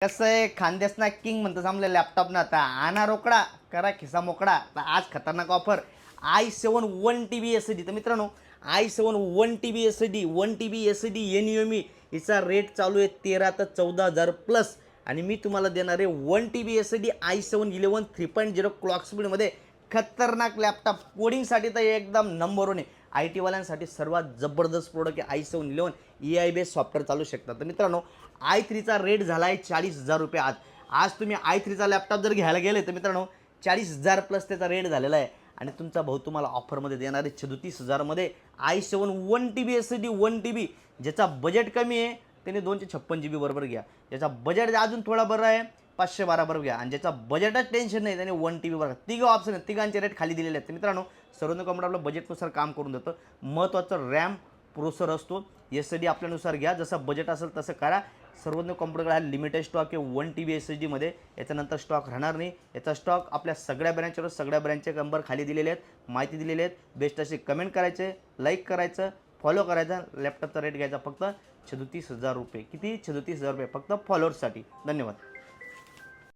कसं आहे, खानदेशना किंग म्हणतात आमल्या लॅपटॉपना. आता आणा रोकडा, करा खिसा मोकळा. तर आज खतरनाक ऑफर i7 1 TB SSD. तर मित्रांनो, i7 1 TB SSD 1 TB SSD NVMe हिचा रेट चालू आहे 13 ते 14,000 प्लस. आणि मी तुम्हाला देणार आहे 1 TB SSD i7 11 3.0 क्लॉक स्पीडमध्ये खतरनाक लॅपटॉप. कोडिंगसाठी तर एकदम नंबर वन आहे. आय टीवाल्यांसाठी सर्वात जबरदस्त प्रोडक्ट आहे i7 11 AI बेस सॉफ्टवेअर चालू शकतात. तर मित्रांनो, i3चा रेट झाला आहे 40,000 रुपये. आज तुम्ही i3चा लॅपटॉप जर घ्यायला गेले तर मित्रांनो 40,000 प्लस त्याचा रेट झालेला आहे. आणि तुमचा भाऊ तुम्हाला ऑफरमध्ये देणार आहे 37,000मध्ये i7 1 TB SSD 1 TB. ज्याचा बजेट कमी आहे त्याने 256 GB बरोबर घ्या. ज्याचा बजेट अजून थोडा बरा आहे 512 बरोबर घ्या. आणि ज्याचा बजेटच टेन्शन नाही त्याने 1 TB बरोबर. तिघं ऑप्शन आहेत, तिघांचे रेट खाली दिलेले आहेत. तर मित्रांनो, सर्वांना कॉम्प्युटर आपलं बजेटनुसार काम करून देतं. महत्त्वाचं रॅम प्रोसेसर असतो. SSD आपल्यानुसार घ्या, जसं बजेट असेल तसं करा. सर्वज्ञ कॉम्प्युटरकडे हा लिमिटेड स्टॉक आहे 1 TB SSD मध्ये. याच्यानंतर स्टॉक राहणार नाही. याचा स्टॉक आपल्या सगळ्या ब्रँचवर, सगळ्या ब्रँचचे नंबर खाली दिलेले आहेत, माहिती दिलेली आहेत. बेस्ट असे कमेंट करायचे, लाईक करायचं, फॉलो करायचा. लॅपटॉपचा रेट घ्यायचा फक्त 37,000 रुपये. किती? 37,000 रुपये फक्त फॉलोअर्ससाठी. धन्यवाद.